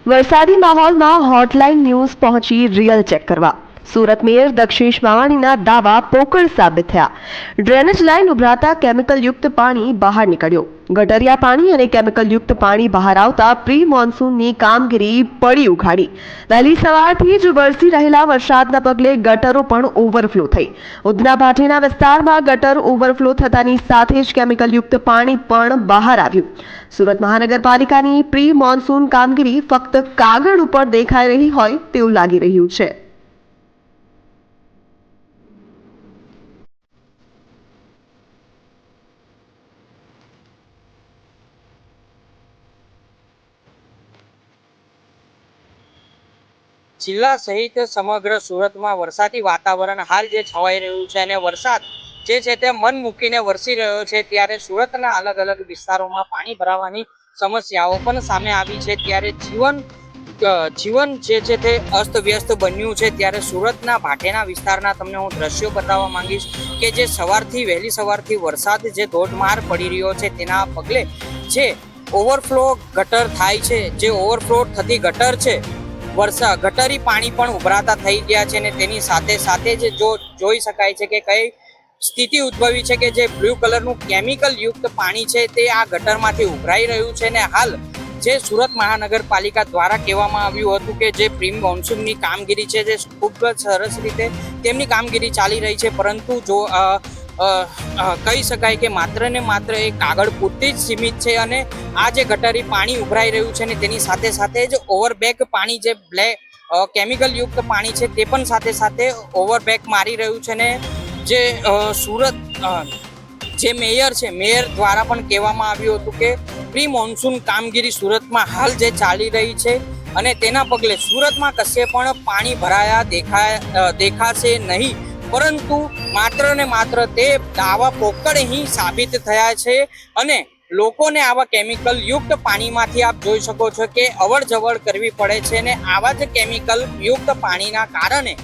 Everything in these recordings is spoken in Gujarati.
વરસાદી માહોલમાં હોટલાઇન ન્યૂઝ પહોંચી રિયલ ચેક કરવા. સુરત મેયર દક્ષેશ માવાણીના દાવા પોકળ સાબિત થયા. ડ્રેનેજ લાઇન ઉભરાતા કેમિકલયુક્ત પાણી બહાર નીકળ્યું. ગટરિયા પાણી અને કેમિકલયુક્ત પાણી બહાર આવતા પ્રી મોન્સૂનની કામગીરી પડી ઉઘાડી. વહેલી સવારથી જ વરસી રહેલા વરસાદના પગલે ગટરો પણ ઓવરફ્લો થઈ. ઉધના ભાટીના વિસ્તારમાં ગટર ઓવરફ્લો થતાની સાથે જ કેમિકલયુક્ત પાણી પણ બહાર આવ્યું. સુરત મહાનગરપાલિકાની પ્રી મોન્સૂન કામગીરી ફક્ત કાગળ ઉપર દેખાઈ રહી હોય તેવું લાગી રહ્યું છે. જિલ્લા સહિત સમગ્ર સુરતમાં વરસાદી વાતાવરણ હાલ જે છવાઈ રહ્યું છે અને વરસાદ જે છે તે મન મૂકીને વરસી રહ્યો છે, ત્યારે સુરતના અલગ અલગ વિસ્તારોમાં પાણી ભરાવાની સમસ્યાઓ પણ સામે આવી છે. ત્યારે જીવન જે છે તે અસ્તવ્યસ્ત બન્યું છે. ત્યારે સુરતના ભાટેના વિસ્તારના તમને હું દ્રશ્યો બતાવવા માંગીશ કે જે વહેલી સવારથી વરસાદ જે ધોધમાર પડી રહ્યો છે તેના પગલે જે ઓવરફ્લો ગટર થાય છે, જે ઓવરફ્લો થતી ગટર છે, ગટરી પાણી પણ ઉભરાતા થઈ ગયા છે અને તેની સાથે સાથે જ જોઈ શકાય છે કે કઈ સ્થિતિ ઉદ્ભવી છે કે જે બ્લુ કલરનું કેમિકલ યુક્ત પાણી છે તે આ ગટરમાંથી ઉભરાઈ રહ્યું છે. અને હાલ જે સુરત મહાનગરપાલિકા દ્વારા કહેવામાં આવ્યું હતું કે જે પ્રી મોન્સૂનની કામગીરી છે જે ખૂબ જ સરસ રીતે તેમની કામગીરી ચાલી રહી છે, પરંતુ જો કહી શકાય કે માત્ર ને માત્ર એ કાગળ પૂરતી જ સીમિત છે. અને આ જે ગટરી પાણી ઉભરાઈ રહ્યું છે ને તેની સાથે સાથે જ ઓવરબેક પાણી જે કેમિકલ યુક્ત પાણી છે તે પણ સાથે સાથે ઓવરબેક મારી રહ્યું છે. ને જે સુરત જે મેયર છે, મેયર દ્વારા પણ કહેવામાં આવ્યું હતું કે પ્રી મોન્સૂન કામગીરી સુરતમાં હાલ જે ચાલી રહી છે અને તેના પગલે સુરતમાં કશે પણ પાણી ભરાયા દેખાશે નહીં, પરંતુ માત્ર ને માત્ર તે દાવા પોકળ અહીં સાબિત થયા છે. અને લોકોને આવા કેમિકલ યુક્ત પાણીમાંથી આપ જોઈ શકો છો કે અવર જવર કરવી પડે છે. અને આવા જ કેમિકલ યુક્ત પાણીના કારણે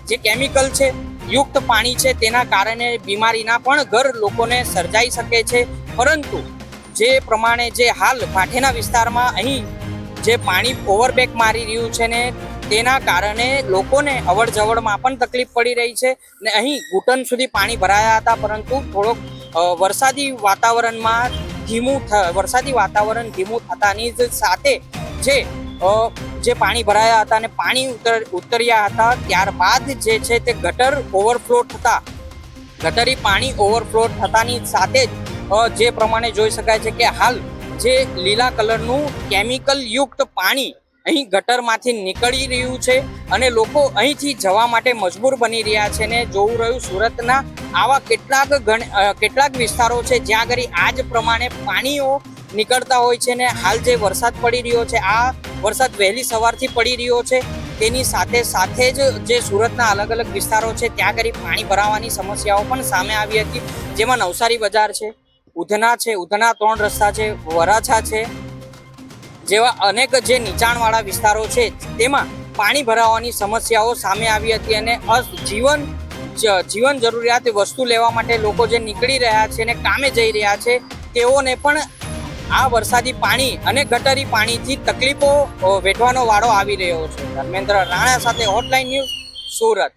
જે કેમિકલ છે યુક્ત પાણી છે તેના કારણે બીમારીના પણ ઘર લોકોને સર્જાઈ શકે છે. પરંતુ જે પ્રમાણે જે હાલ ભાટેના વિસ્તારમાં અહીં જે પાણી ઓવરબેક મારી રહ્યું છે ને તેના કારણે લોકોને અવર જવરમાં પણ તકલીફ પડી રહી છે. ને અહીં ઘૂંટણ સુધી પાણી ભરાયા હતા, પરંતુ થોડોક વરસાદી વાતાવરણ ધીમું થતાની જ સાથે જે પાણી ભરાયા હતા અને પાણી ઉતર્યા હતા, ત્યારબાદ જે છે તે ગટરી પાણી ઓવરફ્લો થતાની સાથે જ જે પ્રમાણે જોઈ શકાય છે કે હાલ જે લીલા કલરનું કેમિકલ યુક્ત પાણી અહીં ગટરમાંથી નીકળી રહ્યું છે અને લોકો અહીંથી જવા માટે મજબૂર બની રહ્યા છે. ને જોવું રહ્યું સુરતના આવા કેટલાક વિસ્તારો છે જ્યાં આગળ આ જ પ્રમાણે પાણીઓ નીકળતા હોય છે. ને હાલ જે વરસાદ પડી રહ્યો છે, આ વરસાદ વહેલી સવારથી પડી રહ્યો છે, તેની સાથે સાથે જ જે સુરતના અલગ અલગ વિસ્તારો છે ત્યાં આગળ પાણી ભરાવાની સમસ્યાઓ પણ સામે આવી હતી, જેમાં નવસારી બજાર છે, ઉધના 3 રસ્તા છે, વરાછા છે જેવા અનેક જે નીચાણવાળા વિસ્તારો છે તેમાં પાણી ભરાવાની સમસ્યાઓ સામે આવી હતી. અને જીવન જરૂરિયાત વસ્તુ લેવા માટે લોકો જે નીકળી રહ્યા છે અને કામે જઈ રહ્યા છે તેઓને પણ આ વરસાદી પાણી અને ગટરી પાણીથી તકલીફો વેઠવાનો વારો આવી રહ્યો છે. ધર્મેન્દ્ર રાણા સાથે હોટલાઇન ન્યૂઝ, સુરત.